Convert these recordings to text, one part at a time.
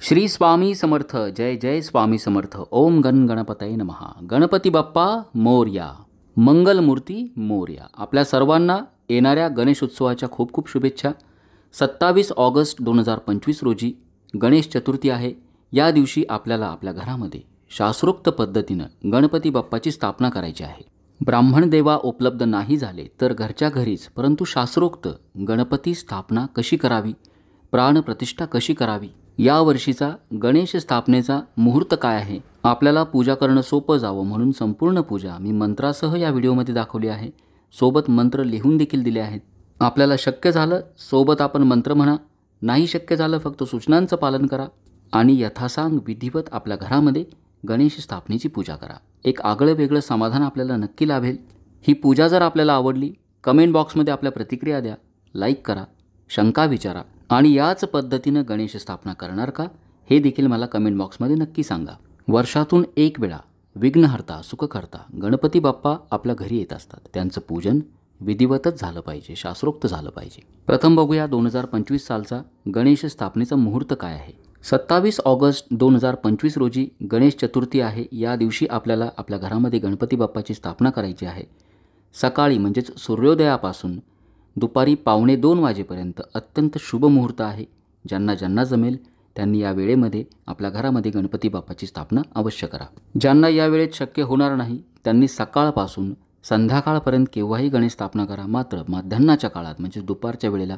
श्री स्वामी समर्थ. जय जय स्वामी समर्थ. ओम गण गणपतये नमः. गणपती बाप्पा मोरया. मंगलमूर्ती मोरया. आपल्या सर्वांना येणाऱ्या गणेशोत्सवाच्या खूप खूप शुभेच्छा. 27 ऑगस्ट 2025 रोजी गणेश चतुर्थी आहे. या दिवशी आपल्याला आपल्या घरामध्ये शास्त्रोक्त पद्धतीनं गणपती बाप्पाची स्थापना करायची आहे. ब्राह्मण देवा उपलब्ध नाही झाले तर घरच्या घरीच परंतु शास्त्रोक्त गणपती स्थापना कशी करावी, प्राणप्रतिष्ठा कशी करावी, या वर्षीचा गणेश स्थापनेचा मुहूर्त काय आहे, आपल्याला पूजा करणं सोपं जावं म्हणून संपूर्ण पूजा मी मंत्रासह या व्हिडिओमध्ये दाखवली आहे. सोबत मंत्र लिहून देखील दिले आहेत. आपल्याला शक्य झालं सोबत आपण मंत्र म्हणा, नाही शक्य झालं फक्त सूचनांचं पालन करा आणि यथासांग विधिवत आपल्या घरामध्ये गणेश स्थापनेची पूजा करा. एक आगळं वेगळं समाधान आपल्याला नक्की लाभेल. ही पूजा जर आपल्याला आवडली, कमेंट बॉक्समध्ये आपल्या प्रतिक्रिया द्या, लाईक करा, शंका विचारा आणि याच पद्धतीनं गणेश स्थापना करणार का हे देखील मला कमेंट बॉक्समध्ये नक्की सांगा. वर्षातून एक वेळा विघ्नहर्ता सुखकर्ता गणपती बाप्पा आपल्या घरी येत असतात. त्यांचं पूजन विधिवतच झालं पाहिजे, शास्त्रोक्त झालं पाहिजे. प्रथम बघूया 2025 सालचा गणेश स्थापनेचा मुहूर्त काय आहे. 27 ऑगस्ट 2025 रोजी गणेश चतुर्थी आहे. या दिवशी आपल्याला आपल्या घरामध्ये गणपती बाप्पाची स्थापना करायची आहे. सकाळी म्हणजेच सूर्योदयापासून दुपारी 1:45 वाजेपर्यंत अत्यंत शुभ मुहूर्त आहे. ज्यांना ज्यांना जमेल त्यांनी या वेळेमध्ये आपल्या घरामध्ये गणपती बाप्पाची स्थापना अवश्य करा. ज्यांना या वेळेत शक्य होणार नाही त्यांनी सकाळपासून संध्याकाळपर्यंत केव्हाही गणेश स्थापना करा. मात्र माध्यान्हाच्या काळात म्हणजे दुपारच्या वेळेला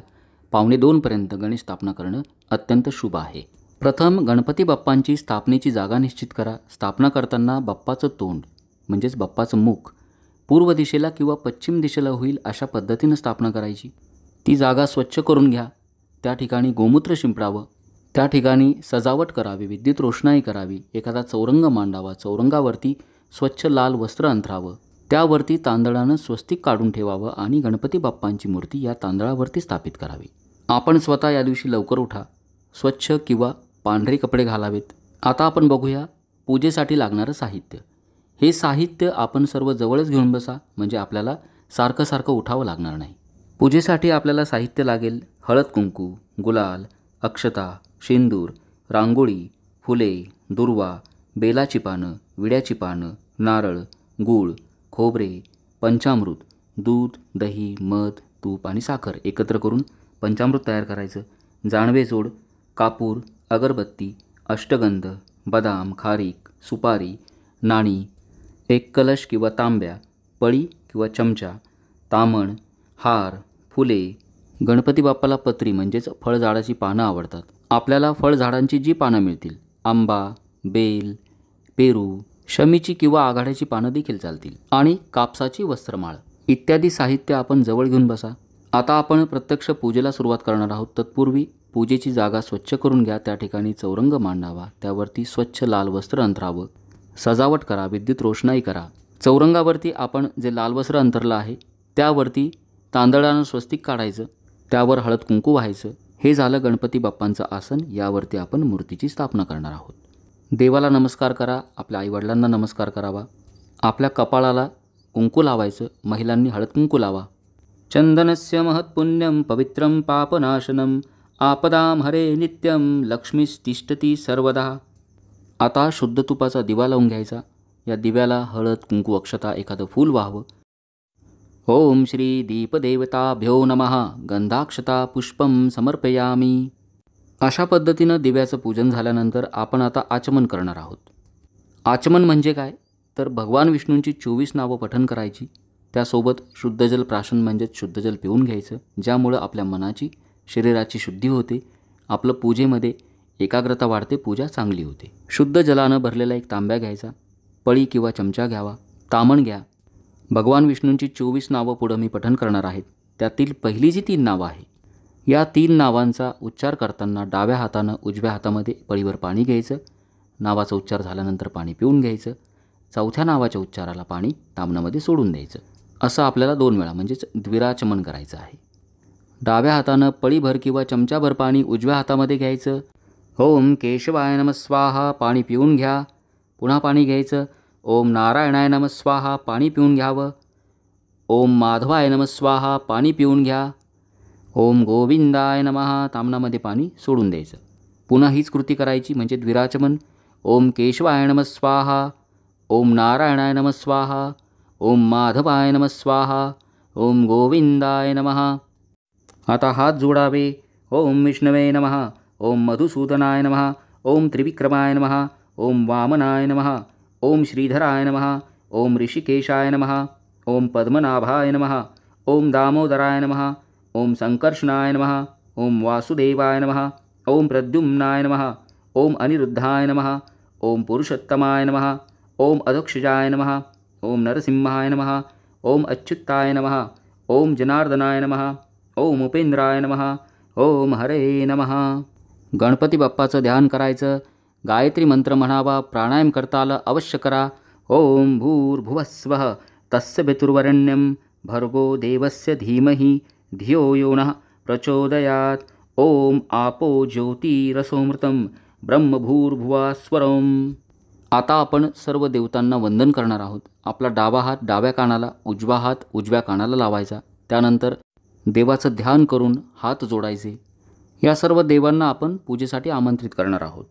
1:45 पर्यंत गणेश स्थापना करणं अत्यंत शुभ आहे. प्रथम गणपती बाप्पांची स्थापनेची जागा निश्चित करा. स्थापना करताना बाप्पाचं तोंड म्हणजेच बाप्पाचं मुख पूर्व दिशेला किंवा पश्चिम दिशेला होईल अशा पद्धतीनं स्थापना करायची. ती जागा स्वच्छ करून घ्या. त्या ठिकाणी गोमूत्र शिंपडावं. त्या ठिकाणी सजावट करावी, विद्युत रोषणाई करावी, एखादा चौरंग मांडावा. चौरंगावरती स्वच्छ लाल वस्त्र अंथरावं. त्यावरती तांदळानं स्वस्तिक काढून ठेवावं आणि गणपती बाप्पांची मूर्ती या तांदळावरती स्थापित करावी. आपण स्वतः या दिवशी लवकर उठा. स्वच्छ किंवा पांढरे कपडे घालावेत. आता आपण बघूया पूजेसाठी लागणारं साहित्य. हे साहित्य आपण सर्व जवळच घेऊन बसा म्हणजे आपल्याला सारखं सारखं उठावं लागणार नाही. पूजेसाठी आपल्याला साहित्य लागेल हळद कुंकू, गुलाल, अक्षता, शेंदूर, रांगोळी, फुले, दुर्वा, बेलाची पानं, विड्याची पानं, नारळ, गूळ, खोबरे, पंचामृत, दूध, दही, मध, तूप आणि साखर एकत्र करून पंचामृत तयार करायचं. जानवे जोड, कापूर, अगरबत्ती, अष्टगंध, बदाम, खारीक, सुपारी, नाणी, एक कलश किंवा तांब्या, पळी किंवा चमचा, तामण, हार, फुले. गणपती बाप्पाला पत्री म्हणजेच फळझाडाची पानं आवडतात. आपल्याला फळझाडांची जी पानं मिळतील, आंबा, बेल, पेरू, शमीची किंवा आघाड्याची पानं देखील चालतील आणि कापसाची वस्त्रमाळ इत्यादी साहित्य आपण जवळ घेऊन बसा. आता आपण प्रत्यक्ष पूजेला सुरुवात करणार आहोत. तत्पूर्वी पूजेची जागा स्वच्छ करून घ्या. त्या ठिकाणी चौरंग मांडावा. त्यावरती स्वच्छ लाल वस्त्र अंथरावं. सजावट करा, विद्युत रोषणाई करा. चौरंगावरती आपण जे लाल वस्त्र अंथरलं आहे त्यावरती तांदळानं स्वस्तिक काढायचं. त्यावर हळद कुंकू व्हायचं. हे झालं गणपती बाप्पांचं आसन. यावरती आपण मूर्तीची स्थापना करणार आहोत. देवाला नमस्कार करा. आपल्या आईवडिलांना नमस्कार करावा. आपल्या कपाळाला कुंकू लावायचं. महिलांनी हळद कुंकू लावा. चंदनस्य महत्पुण्यं पवित्रं पापनाशनम आपदाम हरे नित्यं लक्ष्मीस्तिष्ठती सर्वदा. आता शुद्ध तुपाचा दिवा लावून घ्यायचा. या दिव्याला हळद कुंकू अक्षता एखादं फूल व्हावं. ओम श्री दीपदेवताभ्यो नमः गंधाक्षता पुष्पं समर्पयामी. अशा पद्धतीनं दिव्याचं पूजन झाल्यानंतर आपण आता आचमन करणार आहोत. आचमन म्हणजे काय तर भगवान विष्णूंची 24 नावं पठण करायची. त्यासोबत शुद्धजल प्राशन म्हणजेच शुद्धजल पिऊन घ्यायचं, ज्यामुळं आपल्या मनाची शरीराची शुद्धी होते. आपलं पूजेमध्ये एकाग्रता वाढते, पूजा चांगली होते. शुद्ध जलानं भरलेला एक तांब्या घ्यायचा. पळी किंवा चमचा घ्यावा. तामण घ्या. भगवान विष्णूंची 24 नावं पुढं मी पठण करणार आहेत. त्यातील पहिली जी 3 नावं आहे या 3 नावांचा उच्चार करताना डाव्या हातानं उजव्या हातामध्ये पळीवर पाणी घ्यायचं. नावाचा उच्चार झाल्यानंतर पाणी पिऊन घ्यायचं. चौथ्या नावाच्या उच्चाराला पाणी तामणामध्ये सोडून द्यायचं. असं आपल्याला 2 वेळा म्हणजेच द्विराचमन करायचं आहे. डाव्या हातानं पळीभर किंवा चमचाभर पाणी उजव्या हातामध्ये घ्यायचं. ओम केशवाय नमः स्वाहा पाणी पिऊन घ्या. पुन्हा पाणी घ्यायचं. ओम नारायणाय नमः स्वाहा पाणी पिऊन घ्यावं. ओम माधवाय नमः स्वाहा पाणी पिऊन घ्या. ओम गोविंदाय नमः तामणामध्ये पाणी सोडून द्यायचं. पुन्हा हीच कृती करायची म्हणजे द्विराचमन. ओम केशवाय नमः स्वाहा, ओम नारायणाय नमः स्वाहा, ओम माधवाय नमः स्वाहा, ओम गोविंदाय नमः. आता हात जोडावे. ओम विष्णवे नमः, ओम मधुसूदनाय नमः, ओम त्रिविक्रमाय नमः, ओम वामनाय नमः, ओम श्रीधराय नमः, ओम ऋषिकेशाय नमः, ओम पद्मनाभाय नमः, ओम दामोदराय नमः, ओम संकर्षणाय नमः, ओम वासुदेवाय नमः, ओम प्रद्युम्नाय नमः, ओम अनिरुद्धाय नमः, ओम पुरुषोत्तमाय नमः, ओम अधोक्षजाय नमः, ओम नरसिंहाय नमः, ओम अच्युताय नमः, ओम जनार्दनाय नमः, ओम उपेंद्राय नमः, ओम हरे नमः. गणपती बाप्पाचं ध्यान करायचं. गायत्री मंत्र म्हणावा. प्राणायाम करता आलं अवश्य करा. ओम भूर्भुवस्वः तस्य पितुर्वरेण्यं भर्गो देवस्य धीमहि धियो यो नः प्रचोदयात्. ओम आपो ज्योतिरसोमृतं ब्रह्मभूर्भुवास्वरम्. आता आपण सर्व देवतांना वंदन करणार आहोत. आपला डावा हात डाव्या कानाला, उजवा हात उजव्या कानाला लावायचा. त्यानंतर देवाचं ध्यान करून हात जोडायचे. या सर्व देवांना आपण पूजेसाठी आमंत्रित करणार आहोत.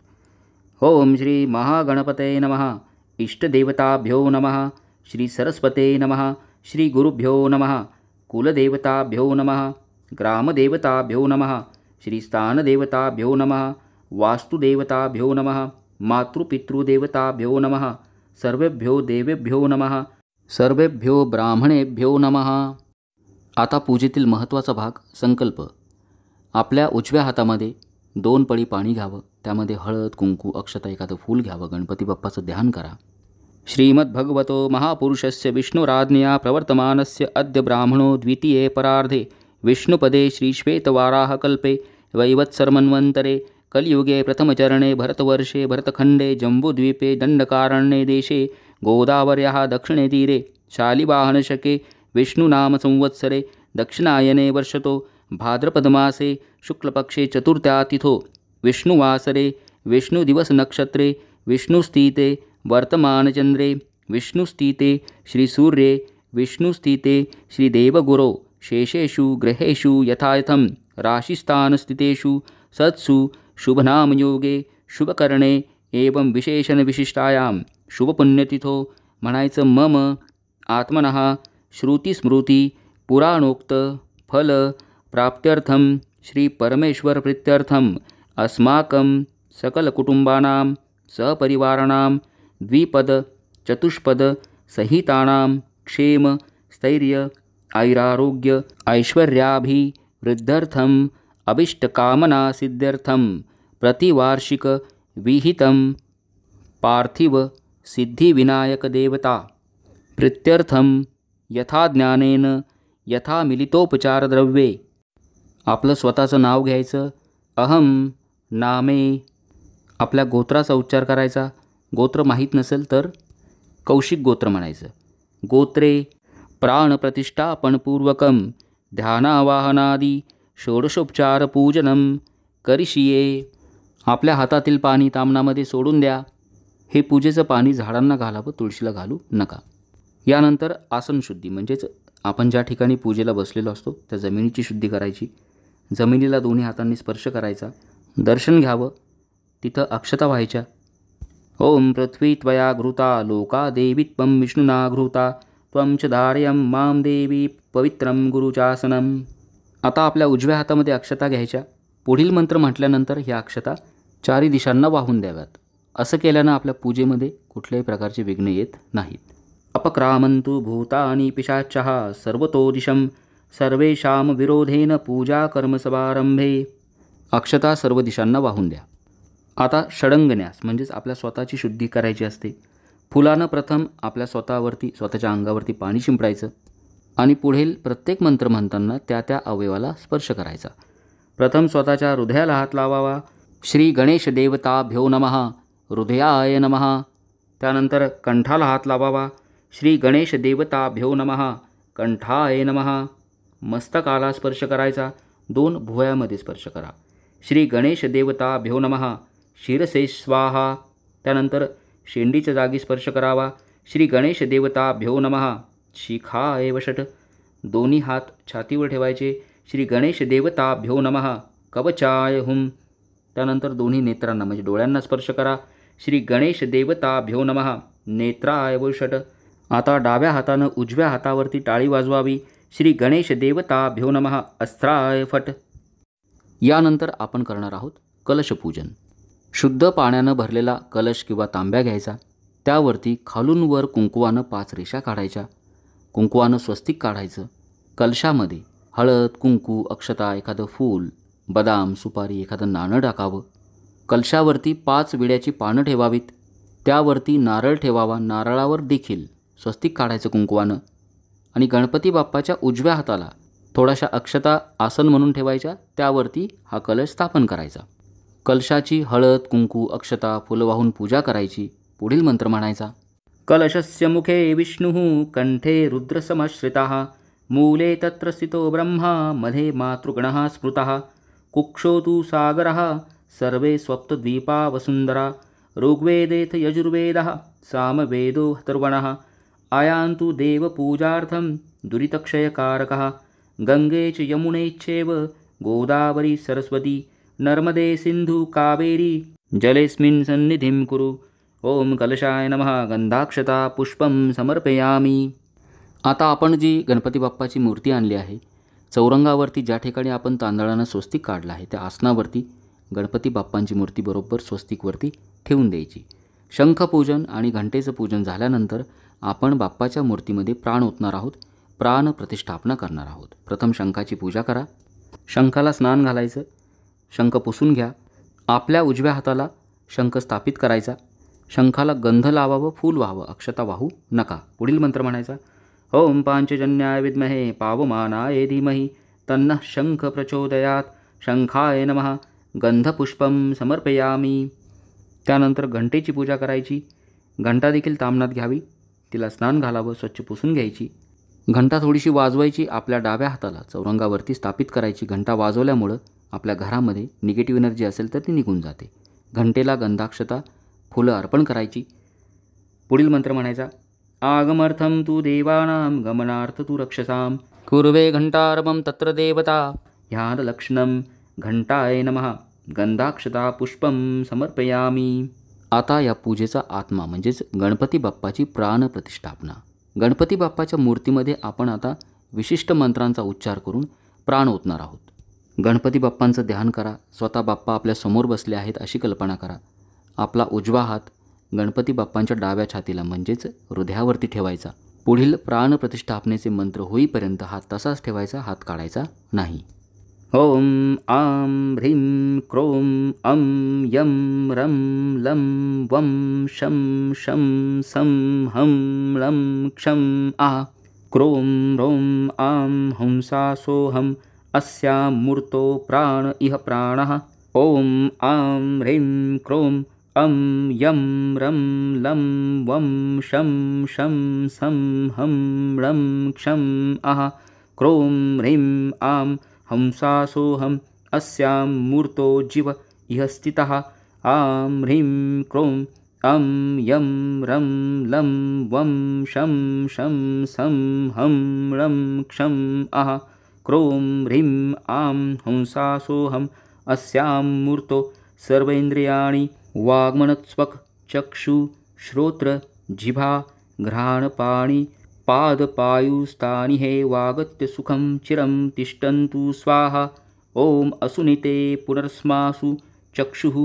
ओम श्री महागणपतये नमः. इष्टदेवताभ्यो नमः. श्री सरस्वते नमः. श्री गुरुभ्यो नमः. कुलदेवताभ्यो नमः. ग्रामदेवताभ्यो नमः. श्री स्थानदेवताभ्यो नमः. वास्तुदेवताभ्यो नमः. मातृपितृदेवताभ्यो नमः. सर्वेभ्यो देवेभ्यो नमः. सर्वेभ्यो ब्राह्मणेभ्यो नमः. आता पूजेतील महत्त्वाचा भाग संकल्प. आपल्या उजव्या हातामध्ये 2 पळी पाणी घ्यावं. त्यामध्ये हळद, कुंकू, अक्षता, एखादं फूल घ्यावं. गणपती बाप्पाचं ध्यान करा. श्रीमद्भगवतो महापुरुषस्य विष्णुराज्ञया प्रवर्तमानस्य अद्य ब्राह्मणो द्वितीये परार्धे विष्णुपदे श्रीश्वेतवाराहकल्पे वैवत्सर्मन्वन्तरे कलियुगे प्रथमचरणे भरतवर्षे भरतखण्डे जम्बूद्वीपे दण्डकारण्ये देशे गोदावर्याः दक्षिणे तीरे शालिवाहनशके विष्णुनामसंवत्सरे दक्षिणायने वर्षतो भाद्रपदमासे शुक्लपक्षे चतुर्थ्यातिथो विष्णुवासरे विष्णुदिवसनक्षत्रे विष्णुस्थिते वर्तमानचन्द्रे विष्णुस्थिते श्रीसूर्ये विष्णुस्थिते श्रीदेवगुरो शेषेषु ग्रहेषु यथायथं राशिस्थानस्थितेषु सत्सु शुभनामयोगे शुभकरणे एवं विशेषणविशिष्टायां शुभपुण्यतिथो म्हणायचं. मम आत्मनः श्रुतिस्मृती पुराणोक्त फल प्राप्त्यर्थं श्री परमेश्वर प्रीत्यर्थं अस्माकं सकलकुटुंबानां सहपरिवाराणां द्विपद चतुष्पद सहितानां क्षेम स्थैर्य ऐरारोग्य ऐश्वर्याभिवृद्ध्यर्थं अभीष्टकामनासिद्ध्यर्थं प्रतिवार्षिक विहितं पार्थिव सिद्धिविनायकदेवता प्रीत्यर्थं यथा ज्ञानेन यथा मिलितोपचारद्रव्ये. आपलं स्वतःचं नाव घ्यायचं. अहम नामे. आपल्या गोत्राचा उच्चार करायचा. गोत्र माहीत नसेल तर कौशिक गोत्र म्हणायचं. गोत्रे प्राणप्रतिष्ठापनपूर्वकं ध्यानावाहनादी षोडशोपचारपूजनं करिष्ये. आपल्या हातातील पाणी तामणामध्ये सोडून द्या. हे पूजेचं पाणी झाडांना घालावं, तुळशीला घालू नका. यानंतर आसनशुद्धी म्हणजेच आपण ज्या ठिकाणी पूजेला बसलेलो असतो त्या जमिनीची शुद्धी करायची. जमिनीला दोन्ही हातांनी स्पर्श करायचा. दर्शन घ्यावं. तिथं अक्षता व्हायच्या. ओम पृथ्वी त्वया घृता लोका देवी त्वं विष्णुना घृता त्वं च धारयं मां देवी पवित्रं गुरुचासनम. आता आपल्या उजव्या हातामध्ये अक्षता घ्यायच्या. पुढील मंत्र म्हटल्यानंतर ह्या अक्षता चारी दिशांना वाहून द्याव्यात. असं केल्यानं आपल्या पूजेमध्ये कुठल्याही प्रकारचे विघ्न येत नाहीत. अपक्रामंतु भूतानि पिशाचः सर्वतो दिशं सर्वेषां विरोधेन पूजा कर्मसमारंभे. अक्षता सर्व दिशांना वाहून द्या. आता षडंगन्यास म्हणजेच आपल्या स्वतःची शुद्धी करायची असते. फुलानं प्रथम आपल्या स्वतःच्या अंगावरती पाणी शिंपडायचं आणि पुढील प्रत्येक मंत्र म्हणताना त्या अवयवाला स्पर्श करायचा. प्रथम स्वतःच्या हृदयाला हात लावावा. श्री गणेश देवताभ्यो नमः. हृदयाय नमः. त्यानंतर कंठाला हात लावावा. श्री गणेश देवताभ्यो नमः. कंठाय नमः. मस्तकाला स्पर्श करायचा. 2 भुवयामध्ये स्पर्श करा. श्री गणेश देवताभ्यो नमः. शिरसे स्वाहा. त्यानंतर शेंडीच्या जागी स्पर्श करावा. श्री गणेश देवताभ्यो नमः. शिखाय वषट. दोन्ही हात छातीवर ठेवायचे. श्री गणेश देवताभ्यो नमः. कवचाय हुम. त्यानंतर दोन्ही नेत्रांना म्हणजे डोळ्यांना स्पर्श करा. श्री गणेश देवताभ्यो नमः. नेत्राय वषट. आता डाव्या हातानं उजव्या हातावरती टाळी वाजवावी. श्री गणेश देवताभ्यो नमः. अस्त्राय फट. यानंतर आपण करणार आहोत कलशपूजन. शुद्ध पाण्यानं भरलेला कलश किंवा तांब्या घ्यायचा. त्यावरती खालून वर कुंकवानं 5 रेषा काढायच्या. कुंकवानं स्वस्तिक काढायचं. कलशामध्ये हळद, कुंकू, अक्षता, एखादं फूल, बदाम, सुपारी, एखादं नाणं टाकावं. कलशावरती 5 विड्याची पानं ठेवावीत. त्यावरती नारळ ठेवावा. नारळावर देखील स्वस्तिक काढायचं कुंकवानं. आणि गणपती बाप्पाच्या उजव्या हाताला थोड्याशा अक्षता आसन म्हणून ठेवायच्या. त्यावरती हा कलश स्थापन करायचा. कलशाची हळद, कुंकू, अक्षता, फुलं वाहून पूजा करायची. पुढील मंत्र म्हणायचा. कलशस्य मुखे विष्णुः कंठे रुद्रसमाश्रिताः मूले तत्र स्थितो ब्रह्मा मध्ये मातृगणः स्मृतः कुक्षो तु सागरः सर्वे स्वप्तद्वीपा वसुन्धरा ऋग्वेदेथ यजुर्वेदः सामवेदो हतर्वणः आयान्तु देवपूजार्थं दुरितक्षयकारकः गंगे च यमुने चैव गोदावरी सरस्वती नर्मदे सिंधु कावेरी जलेस्मिन् सन्निधिं कुरु. ओम कलशाय नमः. गंधाक्षता पुष्पं समर्पयामी. आता आपण जी गणपती बाप्पाची मूर्ती आणली आहे, चौरंगावरती ज्या ठिकाणी आपण तांदळानं स्वस्तिक काढलं आहे त्या आसनावरती गणपती बाप्पांची मूर्ती बरोबर स्वस्तिकवरती ठेवून द्यायची. शंखपूजन आणि घंटेचं पूजन झाल्यानंतर आपण बाप्पाच्या मूर्तीमध्ये प्राण ओतणार आहोत. प्राण प्रतिष्ठापना करणार आहोत. प्रथम शंखाची पूजा करा. शंखाला स्नान घालायचं. शंख पुसून घ्या. आपल्या उजव्या हाताला शंख स्थापित करायचा. शंखाला गंध लावावं, फूल व्हावं, अक्षता वाहू नका. पुढील मंत्र म्हणायचा. ओम पांचजन्याय विद्महे पावमानाय धीमहि तन्नः शंख प्रचोदयात्. शंखाय नमः. गंधपुष्पं समर्पयामी. त्यानंतर घंटेची पूजा करायची. घंटा देखील ताम्हणात घ्यावी. तिला स्नान घालावं, स्वच्छ पुसून घ्यायची. घंटा थोडीशी वाजवायची. आपल्या डाव्या हाताला चौरंगावरती स्थापित करायची. घंटा वाजवल्यामुळं आपल्या घरामध्ये निगेटिव्ह एनर्जी असेल तर ती निघून जाते. घंटेला गंधाक्षता, फुलं अर्पण करायची. पुढील मंत्र म्हणायचा. आगमर्थं तु देवानां गमनार्थ तु रक्षसां कुर्वे घंटारवं तत्र देवता ध्यानलक्षणं. घंटाय नमः. गंधाक्षता पुष्पं समर्पयामी. आता या पूजेचा आत्मा म्हणजेच गणपती बाप्पाची प्राण प्रतिष्ठापना. गणपती बाप्पाच्या मूर्तीमध्ये आपण आता विशिष्ट मंत्रांचा उच्चार करून प्राण ओतणार आहोत. गणपती बाप्पांचं ध्यान करा. स्वतः बाप्पा आपल्या समोर बसले आहेत अशी कल्पना करा. आपला उजवा हात गणपती बाप्पांच्या डाव्या छातीला म्हणजेच हृदयावरती ठेवायचा. पुढील प्राण प्रतिष्ठापनेचे मंत्र होईपर्यंत हात तसाच ठेवायचा, हात काढायचा नाही. ओम आम ह्रीं क्रोम अम यम रम लम वम शम शम सम हम लं क्षम आ. क्रोम रोम आम हंसा सोहम अस्यां मूर्तो प्राण इह प्राणः. ओम आम ह्रीं क्रोम अम यम रम लं वम शम शम सम हम लं क्षम आह. क्रोम ह्रीं आम हंसासोहम अस्यां मूर्तो जीव इह स्थितः. आं ह्रीं क्रों अं यं रं लं वं शं शं सं हं लं क्षं अह. क्रों ह्रीं आं हंसासोहम अस्यां मूर्तो सर्वेन्द्रियाणि वाग्मनस्वक् चक्षु श्रोत्र जिह्वा घ्राणपाणि पादपायुस्तानि हे वागत्य सुखं चिरं तिष्ठन्तु स्वाहा. ओम असुनिते पुनर्स्मासु चक्षुः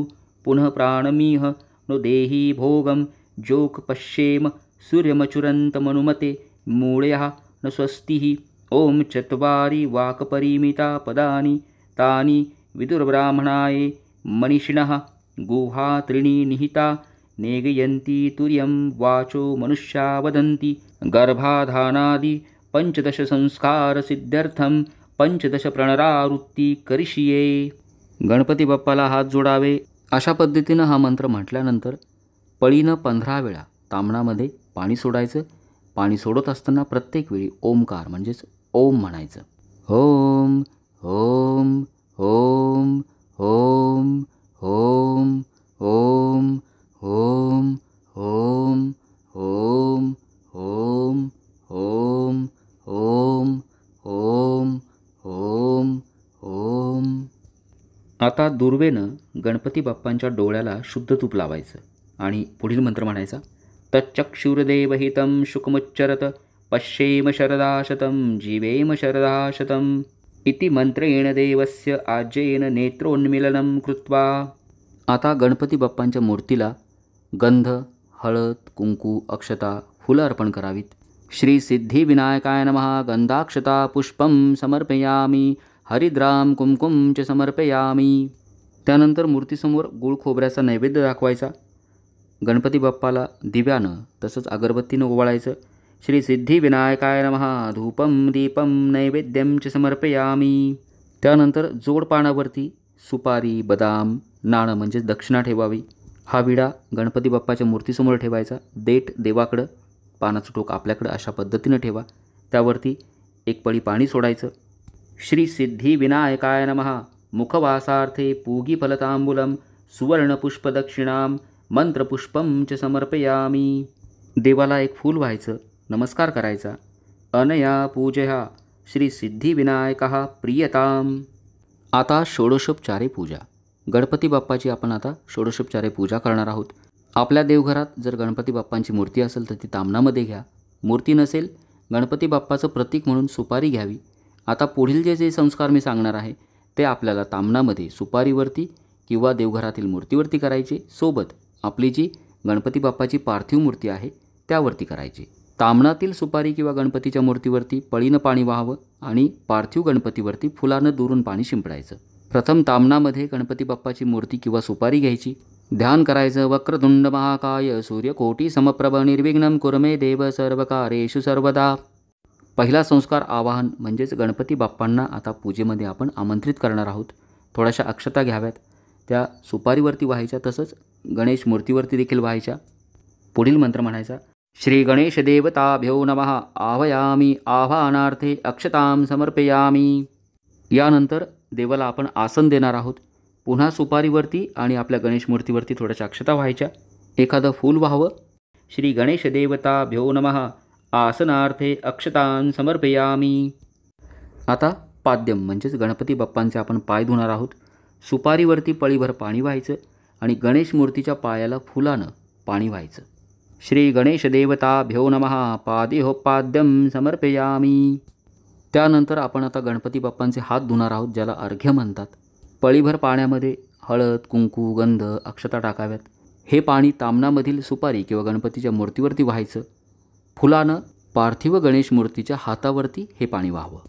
पुनः प्राणमीह नो देहि भोगं जोक पश्येम सूर्यमचुरन्तमनुमते मूढयः न स्वस्तिः. ओम चत्वारि वाक्परिमिता पदानि तानि विदुर्ब्राह्मणाय मनीषिणः गुहा त्रीणि निहिता नेगयन्ति तुर्यं वाचो मनुष्या वदन्ति. गर्भाधानादि 15 संस्कार सिद्ध्यर्थं 15 प्रणरावृत्ती करिष्ये. गणपती बाप्पाला हात जोडावे. अशा पद्धतीनं हा मंत्र म्हटल्यानंतर पळीनं 15 वेळा ताम्हणामध्ये पाणी सोडायचं. पाणी सोडत असताना प्रत्येक वेळी ओमकार म्हणजेच ओम म्हणायचं. ओम ओम ओम ओम ओम ओम ओम ओम ओम ओम ओम ओम ओम ओम ओम. आता दुर्वेनं गणपती बाप्पांच्या डोळ्याला शुद्ध तूप लावायचं आणि पुढील मंत्र म्हणायचा. तच्चक्षुर्देवहितं शुकमुच्चरत पश्येम शरदा शतं जीवेम शरदा शतं इति मंत्रेण देवस्य आज्येन नेत्रोन्मिलनं कृत्वा. आता गणपती बाप्पांच्या मूर्तीला गंध, हळद, कुंकू, अक्षता, फुलं अर्पण करावीत. श्री सिद्धिविनायकाय नमः. गंधाक्षता पुष्पं समर्पयामी, हरिद्राम कुंकुम च समर्पयामी. त्यानंतर मूर्तीसमोर गुळ खोबऱ्याचा नैवेद्य दाखवायचा. गणपती बाप्पाला दिव्यानं तसंच अगरबत्तीनं ओवाळायचं. श्री सिद्धिविनायकाय नमः. धूपम दीपम नैवेद्यम च समर्पयामी. त्यानंतर जोडपानावरती सुपारी, बदाम, नाणं म्हणजेच दक्षिणा ठेवावी. हा विडा गणपती बाप्पाच्या मूर्तीसमोर ठेवायचा. देठ देवाकडं, पानाचं टोक आपल्याकडं अशा पद्धतीनं ठेवा. त्यावरती एक पळी पाणी सोडायचं. श्री सिद्धिविनायकाय नमः. मुखवासार्थे पूगी फलतांबूलम सुवर्णपुष्पदक्षिणाम मंत्रपुष्पम च समर्पयामी. देवाला एक फूल व्हायचं, नमस्कार करायचा. अनया पूजया श्री सिद्धिविनायकः प्रियताम. आता षोडशोपचारे पूजा. गणपती बाप्पाची आपण आता षोडशोपचारे पूजा करणार आहोत. आपल्या देवघरात जर गणपती बाप्पांची मूर्ती असेल तर ती ताम्हणामध्ये घ्या. मूर्ती नसेल, गणपती बाप्पाचं प्रतीक म्हणून सुपारी घ्यावी. आता पुढील जे संस्कार मी सांगणार आहे ते आपल्याला ताम्हणामध्ये सुपारीवरती किंवा देवघरातील मूर्तीवरती करायचे. सोबत आपली जी गणपती बाप्पाची पार्थिव मूर्ती आहे त्यावरती करायची. ताम्हणातील सुपारी किंवा गणपतीच्या मूर्तीवरती पळीनं पाणी वाहावं आणि पार्थिव गणपतीवरती फुलानं दुरून पाणी शिंपडायचं. प्रथम ताम्हणामध्ये गणपती बाप्पाची मूर्ती किंवा सुपारी घ्यायची. ध्यान करायचं. वक्रतुंड महाकाय सूर्यकोटी समप्रभ निर्विघ्नं कुर्मे देव सर्वकारेषु सर्वदा. पहिला संस्कार आवाहन म्हणजेच गणपती बाप्पांना आता पूजेमध्ये आपण आमंत्रित करणार आहोत. थोड्याशा अक्षता घ्याव्यात, त्या सुपारीवरती व्हायच्या, तसंच गणेश मूर्तीवरती देखील व्हायच्या. पुढील मंत्र म्हणायचा. श्री गणेश देवताभ्यो नमः. आवाहयामी आवाहनार्थे अक्षतां समर्पयामी. यानंतर देवाला आपण आसन देणार आहोत. पुन्हा सुपारीवरती आणि आपल्या गणेश मूर्तीवरती थोड्याशा अक्षता व्हायच्या. एखादं फूल व्हावं. श्री गणेश देवताभ्यो नमः. आसनार्थे अक्षतां समर्पयामी. आता पाद्यम म्हणजेच गणपती बाप्पांचे आपण पाय धुणार आहोत. सुपारीवरती पळीभर पाणी व्हायचं आणि गणेश मूर्तीच्या पायाला फुलानं पाणी व्हायचं. श्री गणेश देवताभ्यो नमः. पाद्यम समर्पयामी. त्यानंतर आपण आता गणपती बाप्पांचे हात धुणार आहोत, ज्याला अर्घ्य म्हणतात. पळीभर पाण्यामध्ये हळद, कुंकू, गंध, अक्षता टाकाव्यात. हे पाणी ताम्हणामधील सुपारी किंवा गणपतीच्या मूर्तीवरती व्हायचं. फुलानं पार्थिव गणेश मूर्तीच्या हातावरती हे पाणी व्हावं.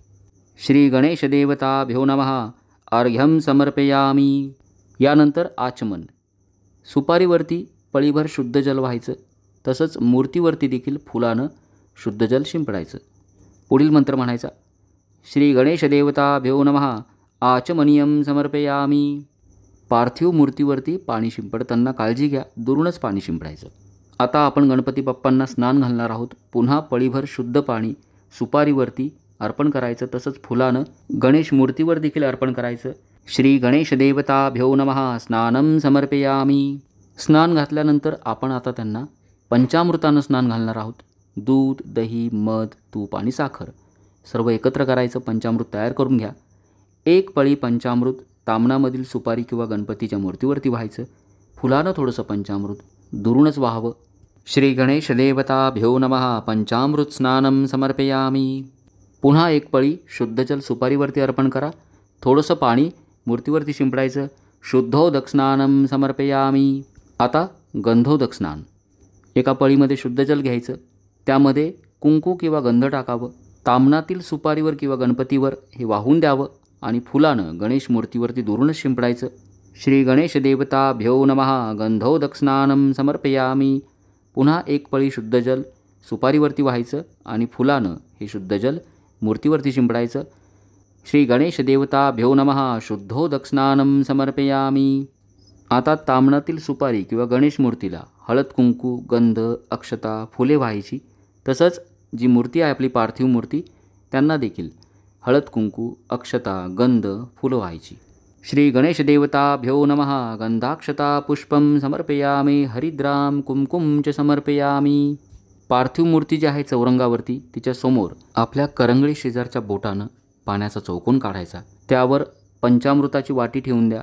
श्री गणेश देवताभ्यो नमः. अर्घ्यम समर्पयामी. यानंतर आचमन. सुपारीवरती पळीभर शुद्ध जल व्हायचं, तसंच मूर्तीवरती देखील फुलानं शुद्ध जल शिंपडायचं. पुढील मंत्र म्हणायचा. श्री गणेश देवताभ्यो नमः. आचमनीयम समर्पयामी. पार्थिव मूर्तीवरती पाणी शिंपडताना काळजी घ्या, दुरूनच पाणी शिंपडायचं. आता आपण गणपती बाप्पांना स्नान घालणार आहोत. पुन्हा पळीभर शुद्ध पाणी सुपारीवरती अर्पण करायचं, तसंच फुलानं गणेश मूर्तीवर देखील अर्पण करायचं. श्री गणेश देवताभ्यो नमः. स्नानम समर्पयामी. स्नान घातल्यानंतर आपण आता त्यांना पंचामृतानं स्नान घालणार आहोत. दूध, दही, मध, तूप आणि साखर सर्व एकत्र करायचं. पंचामृत तयार करून घ्या. एक पळी पंचामृत ताम्हणामधील सुपारी किंवा गणपतीच्या मूर्तीवरती व्हायचं. फुलानं थोडंसं पंचामृत दुरूनच व्हावं. श्री गणेश देवताभ्यो नमः. पंचामृत स्नानम समर्पयामी. पुन्हा एक पळी शुद्ध जल सुपारीवरती अर्पण करा. थोडंसं पाणी मूर्तीवरती शिंपडायचं. शुद्धोदक स्नानम समर्पयामी. आता गंधोदक स्नान. एका पळीमध्ये शुद्ध जल घ्यायचं, त्यामध्ये कुंकू किंवा गंध टाकावं. ताम्हणातील सुपारीवर किंवा गणपतीवर हे वाहून द्यावं आणि फुलानं गणेश मूर्तीवरती दुरूनच शिंपडायचं. श्री गणेश देवताभ्यो नमः. गंधोदक स्नानम समर्पयामी. पुन्हा एक पळी शुद्ध जल सुपारीवरती व्हायचं आणि फुलानं हे शुद्ध जल मूर्तीवरती शिंपडायचं. श्री गणेश देवताभ्यो नमः. शुद्धोदक स्नानम समर्पयामी. आता ताम्हणातील सुपारी किंवा गणेश मूर्तीला हळद, कुंकू, गंध, अक्षता, फुले व्हायची. तसंच जी मूर्ती आहे आपली पार्थिव मूर्ती, त्यांना देखील हळद, कुंकू, अक्षता, गंध, फुलं व्हायची. श्री गणेश देवताभ्यो नमः. गंधाक्षता पुष्पम समर्पयामी. हरिद्राम कुंकुम च समर्पयामी. पार्थिव मूर्ती जी आहे चौरंगावरती, तिच्या समोर आपल्या करंगळी शेजारच्या बोटानं पाण्याचा चौकोन काढायचा. त्यावर पंचामृताची वाटी ठेवून द्या.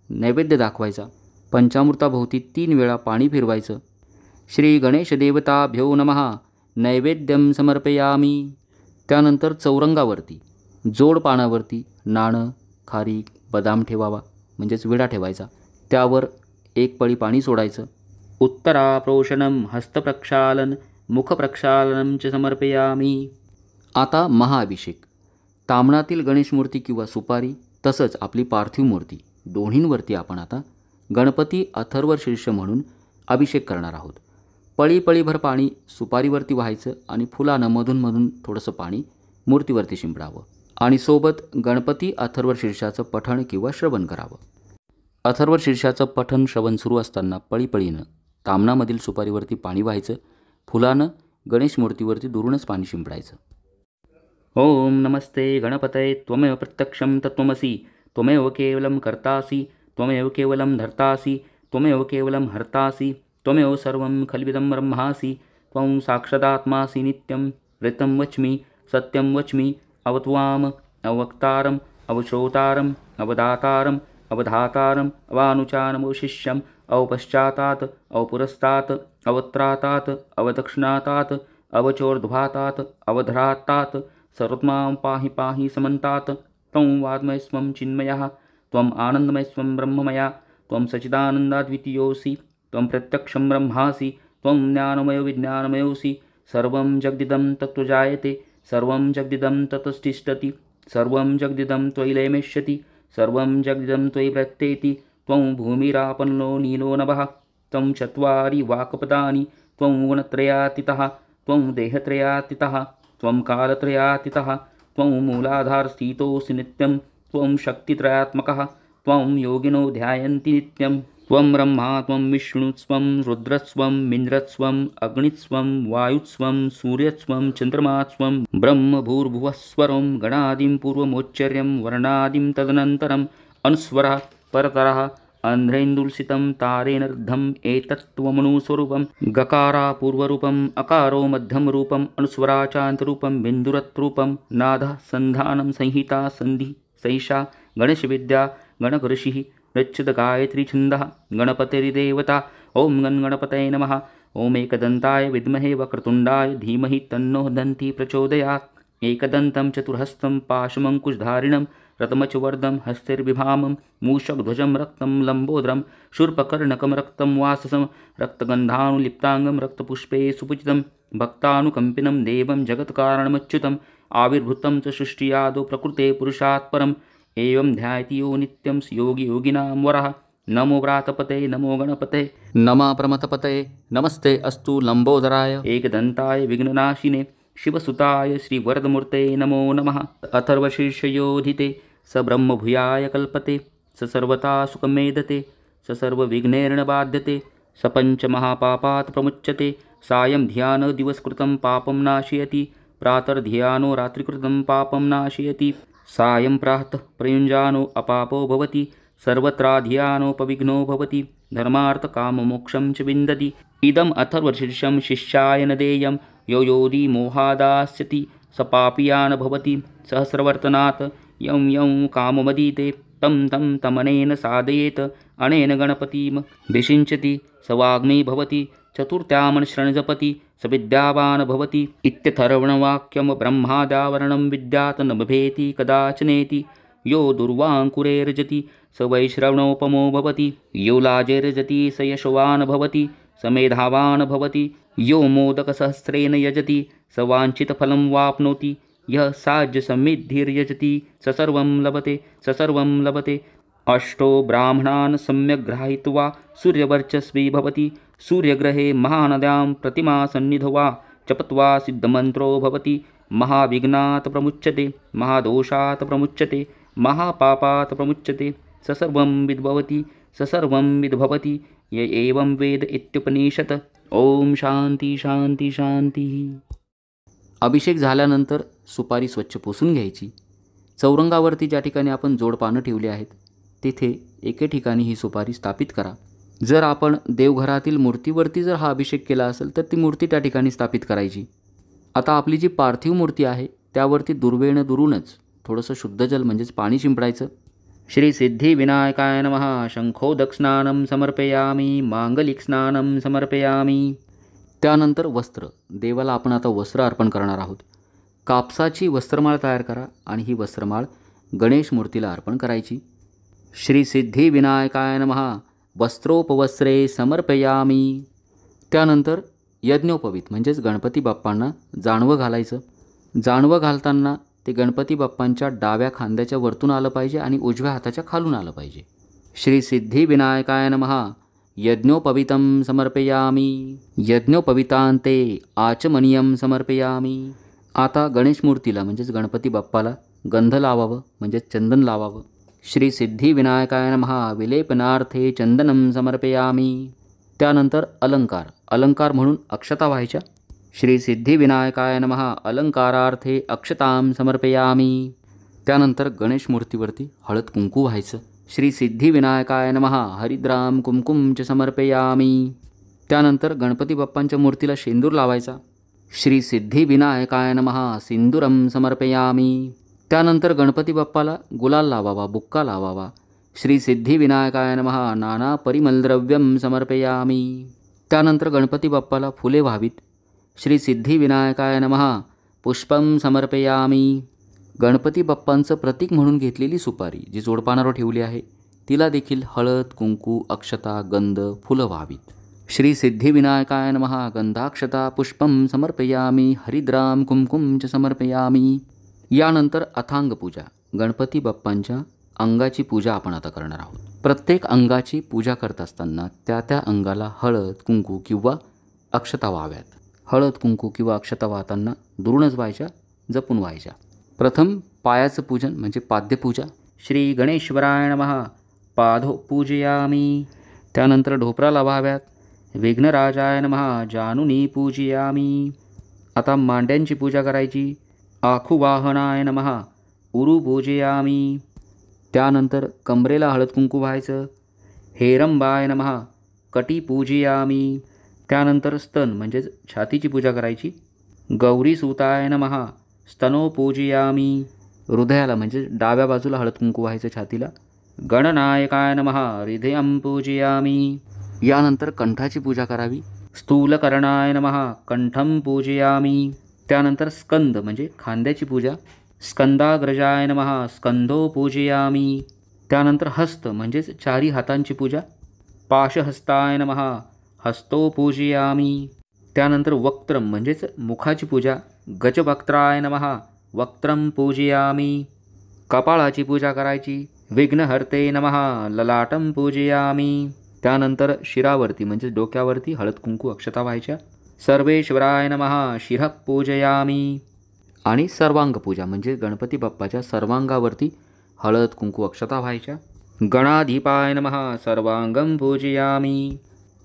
नैवेद्य दाखवायचा. पंचामृताभोवती 3 वेळा पाणी फिरवायचं. श्री गणेश देवताभ्यो नमः नैवेद्यम समर्पयामी. त्यानंतर चौरंगावरती जोड पानावरती नाणं, खारीक, बदाम ठेवावा, म्हणजेच विडा ठेवायचा. त्यावर 1 पळी पाणी सोडायचं. उत्तराप्रोशनं हस्तप्रक्षालन मुखप्रक्षालनं च समर्पयामी. आता महाअभिषेक. ताम्हणातील गणेश मूर्ती किंवा सुपारी तसंच आपली पार्थिव मूर्ती दोन्हींवरती आपण आता गणपती अथर्व शीर्ष म्हणून अभिषेक करणार आहोत. पळीभर पाणी सुपारीवरती व्हायचं आणि फुलानं मधून थोडंसं पाणी मूर्तीवरती शिंपडावं आणि सोबत गणपती अथर्व शीर्षाचं पठण किंवा श्रवण करावं. अथर्व शीर्षाचं पठण श्रवण सुरू असताना पळीनं ताम्हणामधील सुपारीवरती पाणी व्हायचं. फुलानं गणेश मूर्तीवरती दुरूनच पाणी शिंपडायचं. ओम नमस्ते गणपतये त्वमेव प्रत्यक्षं तत्त्वमसि त्वमेव केवलं कर्तासि त्वमेव केवलं धर्तासि त्वमेव केवलं हर्तासि त्वमेव सर्वं खल्विदं ब्रह्मासि त्वं साक्षादात्मासि नित्यं ऋतं वच्मि सत्यं वच्मि अवत्वाम अवक्तारम् अवश्रोतारम् अवदातारम् अवधातारम् अवानुचानमवशिष्यम् अवपश्चातात् अवपुरस्तात् अवत्रातात् अवदक्षिणातात् अवचोर्ध्वातात् अवधरातात् सर्वत्मां पाहि पाहि समन्तात् त्वं वाग्मयस्वं चिन्मयः त्वम् आनन्दमयस्वं ब्रह्ममया त्वं सच्चिदानन्दाद्वितीयोऽसि त्वं प्रत्यक्षं ब्रह्मासि त्वं ज्ञानमयो विज्ञानमयोऽसि सर्वं जगदिदं तत्त्वजायते सर्वं जगदिदं ततस्तिष्ठति सर्वं जगदिदं त्वयि लयमेष्यति सर्वं जगदिदं त्वयि प्रत्येति त्वं भूमिरापन्नो नीलो नभः त्वं चत्वारि वाक्पदानि त्वं गुणत्रयातीतः त्वं देहत्रयातीतः त्वं कालत्रयातीतः त्वं मूलाधारस्थितोऽसि नित्यं त्वं शक्तित्रयात्मकः त्वं योगिनो ध्यायन्ति नित्यं त्वं ब्रह्मा त्वं विष्णुस्वं रुद्रस्वं मिन्द्रस्वं अग्निस्वं वायुस्वं सूर्यस्वं चन्द्रमास्वं ब्रह्म भूर्भुवस्वरं गणादिं पूर्वमोच्चर्यं वर्णादिं तदनन्तरम् अनुस्वरः परतरः अन्ध्रेन्दुलसितं तारेनर्धम् एतत्त्वमनुस्वरूपं गकारा पूर्वरूपम् अकारो मध्यमरूपम् अनुस्वरा चान्तरूपं बिन्दुरत्रूपं नादः सन्धानं संहिता सन्धि सैषा गणेशविद्या गणऋषिः नृच्छद गायत्री छन्दः गणपतिर्देवता ओम गणपतये नमः. ओम एकदन्ताय विद्महे वक्रतुण्डाय धीमहि तन्नो दन्ति प्रचोदयात्. एकदन्तं चतुर्हस्तं पाशमङ्कुशधारिणं रतमचवर्दं हस्तिर्विभामं मूषकध्वजं रक्तं लम्बोदरं शूर्पकर्णकं रक्तं वाससं रक्तगन्धानुलिप्ताङ्गं रक्तपुष्पे सुपूजितं भक्तानुकम्पिनं देवं जगत्कारणमच्युतम् आविर्भूतं च सृष्टियादौ प्रकृते पुरुषात् परम् एवं ध्यायति यो नित्यं योगी योगिनां वरः. नमो व्रातपते नमो गणपते नमः प्रमथपतये नमस्ते अस्तु लंबोदराय एकदन्ताय विघ्ननाशिने शिवसुताय श्रीवरदमूर्ते नमो नमः. अथर्वशीर्षयोधिते स ब्रह्मभूयाय कल्पते स सर्वथा सुखमेधते स सर्वविघ्नैर्न बाध्यते स पञ्चमहापापात् प्रमुच्यते. सायं ध्यान दिवसकृतं पापं नाशयति प्रातर्ध्यानो रात्रिकृतं पापं नाशयति. सायं प्रातः प्रयुञ्जानो अपापो भवति सर्वत्राध्यानोपविघ्नो भवति धर्मार्थकाममोक्षं च विन्दति. इदम् अथर्वशीर्षं शिष्याय न देयं यो योधि मोहादास्यति स पापीयान् भवति सहस्रवर्तनात्. यं यं काममदीते तं तमनेन साधयेत् अनेन गणपतिं विषिञ्चति स वाग्मी भवति चतुर्थ्यामनश्रण जपति स विद्यावान् भवति. इत्यथर्वणवाक्यं ब्रह्मादावरणं विद्यात् न बिभेति कदाचनेति. यो दुर्वाङ्कुरैर्जति स वैश्रवणोपमो भवति यो लाजैर्जति स यशवान् भवति स मेधावान् भवति. यो मोदकसहस्रेण यजति स वाञ्छितफलं वाप्नोति. यः साज्यसमिद्धिर्यजति स सर्वं लभते अष्टो ब्राह्मणान् सम्यक् ग्राहीत्वा सूर्यवर्चस्वी भवति. सूर्यग्रहे महानद्यां प्रतिमा सन्निधौ वा जपत्वा सिद्धमन्त्रो भवति. महाविघ्नात् प्रमुच्यते महादोषात् प्रमुच्यते महापापात् प्रमुच्यते स सर्वं विद्भवति य एवं वेद इत्युपनिषत्. ओम शांती शांती शांती. अभिषेक झाल्यानंतर सुपारी स्वच्छ पुसून घ्यायची. चौरंगावरती ज्या ठिकाणी आपण जोडपानं ठेवली आहेत तिथे एके ठिकाणी ही सुपारी स्थापित करा. जर आपण देवघरातील मूर्तीवरती जर हा अभिषेक केला असेल तर ती मूर्ती त्या ठिकाणी स्थापित करायची. आता आपली जी पार्थिव मूर्ती आहे त्यावरती दुर्वेळनं दुरूनच थोडंसं शुद्ध जल म्हणजेच पाणी शिंपडायचं. श्री सिद्धिविनायकाय नमः शंखोदक स्नानं समर्पयामि मांगलिक स्नानं समर्पयामि. त्यानंतर वस्त्र, देवाला आपण आता वस्त्र अर्पण करणार आहोत. कापसाची वस्त्रमाळ तयार करा आणि ही वस्त्रमाळ गणेश मूर्तीला अर्पण करायची. श्री सिद्धिविनायकाय नमः वस्त्रोपवस्त्रे समर्पयामि. त्यानंतर यज्ञोपवीत म्हणजेच गणपती बाप्पांना जानवं घालायचं. जानवं घालताना ते गणपती बाप्पांच्या डाव्या खांद्याच्या वरतून आलं पाहिजे आणि उजव्या हाताच्या खालून आलं पाहिजे. श्री सिद्धिविनायकाय नमः यज्ञोपवीतं समर्पयामि. यज्ञोपवीतान्ते आचमनीयं समर्पयामि. आता गणेश मूर्तीला म्हणजेच गणपती बाप्पाला गंध लावावं म्हणजेच चंदन लावावं. श्री सिद्धिविनायकाय नमः विलेपनार्थे चंदनं समर्पयामि. त्यानंतर अलंकार, अलंकार म्हणून अक्षता व्हायच्या. श्री सिद्धिविनायकाय नमः अलंकारार्थे अक्षतां समर्पयामि. त्यानंतर गणेश मूर्तीवरती हळद कुंकू व्हायचं. श्री सिद्धिविनायकाय नमः हरिद्रां कुंकुम च समर्पयामि. त्यानंतर गणपती बाप्पांच्या मूर्तीला शेंदूर लावायचा. श्री सिद्धिविनायकाय नमः सिंदूरं समर्पयामि. त्यानंतर गणपती बाप्पाला गुलाल लावावा, बुक्का लावावा. श्री सिद्धिविनायकाय नमः नाना परिमलद्रव्यं समर्पयामि. त्यानंतर गणपती बाप्पाला फुले व्हावीत. श्री सिद्धिविनायकाय नमः पुष्पं समर्पयामि. गणपती बाप्पांचं प्रतीक म्हणून घेतलेली सुपारी जी जोडपानावर ठेवली आहे तिला देखील हळद कुंकू अक्षता गंध फुलं व्हावीत. श्री सिद्धिविनायकाय नमः गंधाक्षता पुष्पं समर्पयामि हरिद्रां कुंकुम च समर्पयामि. यानंतर अथांग पूजा, गणपती बाप्पांच्या अंगाची पूजा आपण आता करणार आहोत. प्रत्येक अंगाची पूजा करत असताना त्या अंगाला हळद कुंकू किंवा अक्षता व्हाव्यात. हळद कुंकू किंवा अक्षता वाहताना दुरूनच व्हायच्या, जपून व्हायच्या. प्रथम पायाचं पूजन म्हणजे पाद्यपूजा. श्री गणेश्वराय नमः पादो पूजयामि. त्यानंतर ढोपराला व्हाव्यात. विघ्नराजाय नमः जानुनी पूजयामि. आता मांड्यांची पूजा करायची. आखुवाहनाय नमः उरु पूजयामि. त्यानंतर कमरेला हळद कुंकू व्हायचं. हेरंबाय नमः कटी पूजयामि. त्यानंतर स्तन म्हणजेच छातीची पूजा करायची. गौरीसुताय नमः स्तनो पूजयामि. हृदयाला म्हणजे डाव्या बाजूला हळद कुंकू व्हायचं छातीला. गणनायकाय नमः हृदयं पूजयामि. यानंतर कंठाची पूजा करावी. स्थूलकर्णाय नमः कंठं पूजयामि. त्यानंतर स्कंद म्हणजे खांद्याची पूजा. स्कंदाग्रजाय नमः स्कंदो पूजयामि. त्यानंतर हस्त म्हणजेच चारी हातांची पूजा. पाशहस्ताय नमः हस्तो पूजयामि. त्यानंतर वक्त्रम म्हणजेच मुखाची पूजा. गजवक्त्राय नमः वक्त्रं पूजयामि. कपाळाची पूजा करायची. विघ्नहर्ते नमः ललाटं पूजयामि. त्यानंतर शिरावरती म्हणजेच डोक्यावरती हळद कुंकू अक्षता व्हायच्या. सर्वेश्वराय नमः शिरः पूजयामि. आणि सर्वांग पूजा म्हणजे गणपती बाप्पाच्या सर्वांगावरती हळद कुंकू अक्षता व्हायच्या. गणाधिपाय नमः सर्वांगं पूजयामि.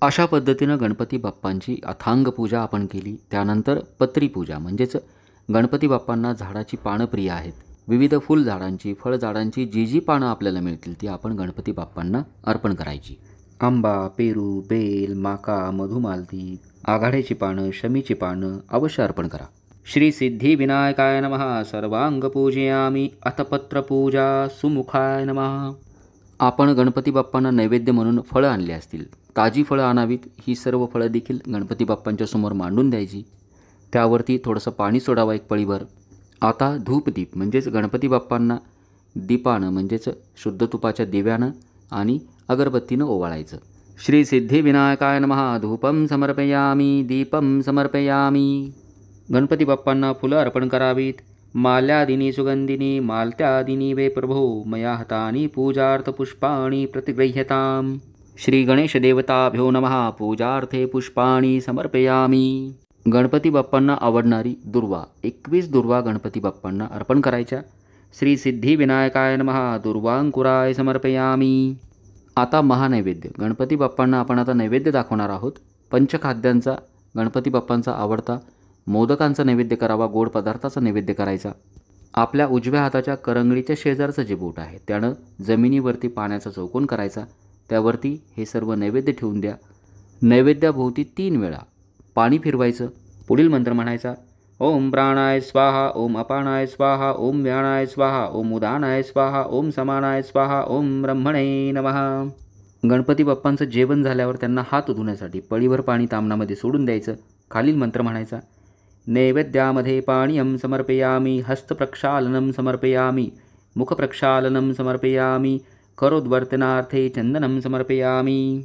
अशा पद्धतीनं गणपती बाप्पांची अथांग पूजा आपण केली. त्यानंतर पत्री पूजा म्हणजेच गणपती बाप्पांना झाडाची पानं प्रिय आहेत. विविध फुलझाडांची फळझाडांची जी पानं आपल्याला मिळतील ती आपण गणपती बाप्पांना अर्पण करायची. आंबा पेरू बेल माका मधुमालती आघाड्याची पानं शमीची पानं अवश्य अर्पण करा. श्री सिद्धिविनायकाय नमः सर्वांग पूजयामि. अथ पत्रपूजा सुमुखाय नमः. आपण गणपती बाप्पांना नैवेद्य म्हणून फळं आणली असतील, ताजी फळं आणावीत. ही सर्व फळं देखील गणपती बाप्पांच्या समोर मांडून द्यायची. त्यावरती थोडंसं पाणी सोडावं एक पळीभर. आता धूपदीप म्हणजेच गणपती बाप्पांना दीपानं म्हणजेच शुद्ध तुपाच्या दिव्यानं आणि अगरबत्तीनं ओवाळायचं. श्री सिद्धिविनायकाय नमः धूपं समर्पयामि दीपं समर्पयामि. गणपती बाप्पांना फुलं अर्पण करावीत. माल्यादिनी सुगंधिनी मालत्यादिनी वे प्रभो मया हतानि पूजार्थ पुष्पाणि प्रतिगृह्यताम्. श्री गणेशदेवताभ्यो नमः पूजार्थे पुष्पाणि समर्पयामि. गणपती बाप्पांना आवडणारी दुर्वा 21 दुर्वा गणपती बाप्पांना अर्पण करायच्या. श्री सिद्धिविनायकाय नमः दुर्वांकुराय समर्पयामि. आता महानैवेद्य गणपती बाप्पांना आपण आता नैवेद्य दाखवणार आहोत. पंचखाद्यांचा गणपती बाप्पांचा आवडता मोदकांचा नैवेद्य करावा. गोड पदार्थाचा नैवेद्य करायचा. आपल्या उजव्या हाताच्या करंगळीच्या शेजारचं जे बोट आहे त्यानं जमिनीवरती पाण्याचा चौकोन करायचा. त्यावरती हे सर्व नैवेद्य ठेवून द्या. नैवेद्याभोवती 3 वेळा पाणी फिरवायचं. पुढील मंत्र म्हणायचा. ओम प्राणाय स्वाहा, ओम अपानाय स्वाहा, ओम व्यानाय स्वाहा, ओम उदानाय स्वाहा, ओम समानाय स्वाहा, ओम ब्रह्मणे नमः. गणपती बाप्पांचं जेवण झाल्यावर त्यांना हात धुण्यासाठी पळीभर पाणी तामणामध्ये सोडून द्यायचं. खालील मंत्र म्हणायचा. नैवेद्यामध्ये पाणीयं समर्पयामि, हस्तप्रक्षालनं समर्पयामि, मुखप्रक्षालनं समर्पयामि, करोद्वर्तनार्थे चंदनं समर्पयामि.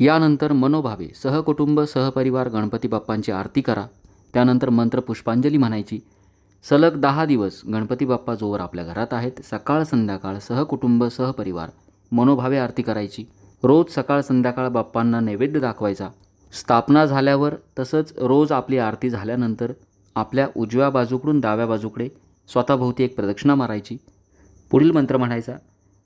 यानंतर मनोभावे सहकुटुंब सहपरिवार गणपती बाप्पांची आरती करा. त्यानंतर मंत्र पुष्पांजली म्हणायची. सलग 10 दिवस गणपती बाप्पा जोवर आपल्या घरात आहेत, सकाळ संध्याकाळ सहकुटुंब सहपरिवार मनोभावे आरती करायची. रोज सकाळ संध्याकाळ बाप्पांना नैवेद्य दाखवायचा. स्थापना झाल्यावर तसंच रोज आपली आरती झाल्यानंतर आपल्या उजव्या बाजूकडून डाव्या बाजूकडे स्वतःभोवती एक प्रदक्षिणा मारायची. पुढील मंत्र म्हणायचा.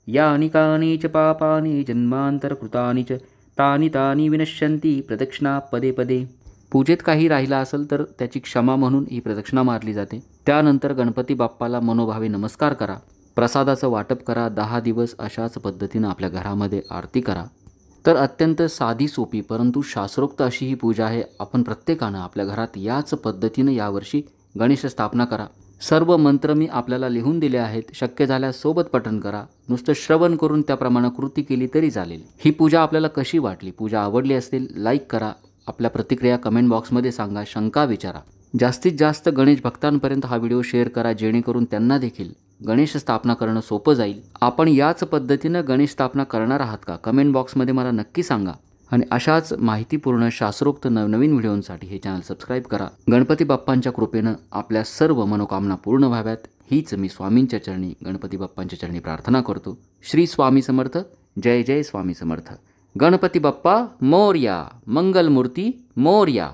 यानि कानि च पापानि जन्मांतरकृतानि च तानि तानि विनश्यन्ति प्रदक्षिणा पदे पदे. पूजेत काही राहिला असेल तर त्याची क्षमा म्हणून ही प्रदक्षिणा मारली जाते. त्यानंतर गणपती बाप्पाला मनोभावे नमस्कार करा. प्रसादाचं वाटप करा. 10 दिवस अशाच पद्धतीनं आपल्या घरामध्ये आरती करा. तर अत्यंत साधी सोपी परंतु शास्त्रोक्त अशी ही पूजा आहे. आपण प्रत्येकानं आपल्या घरात याच पद्धतीनं यावर्षी गणेश स्थापना करा. सर्व मंत्र मी आपल्याला लिहून दिले आहेत. शक्य झाल्यास सोबत पठण करा. नुसतं श्रवण करून त्याप्रमाणे कृती केली तरी चालेल. ही पूजा आपल्याला कशी वाटली? पूजा आवडली असेल लाईक करा. आपल्या प्रतिक्रिया कमेंट बॉक्समध्ये सांगा. शंका विचारा. जास्तीत जास्त गणेश भक्तांपर्यंत हा व्हिडिओ शेअर करा, जेणेकरून त्यांना देखील गणेश स्थापना करणं सोपं जाईल. आपण याच पद्धतीनं गणेश स्थापना करणार आहात का? कमेंट बॉक्समध्ये मला नक्की सांगा. आणि अशाच माहितीपूर्ण शास्त्रोक्त नवनवीन व्हिडिओंसाठी हे चॅनल सबस्क्राईब करा. गणपती बाप्पांच्या कृपेनं आपल्या सर्व मनोकामना पूर्ण व्हाव्यात हीच मी स्वामींच्या चरणी, गणपती बाप्पांच्या चरणी प्रार्थना करतो. श्री स्वामी समर्थ. जय जय स्वामी समर्थ. गणपती बाप्पा मोरया. मंगलमूर्ती मोरया.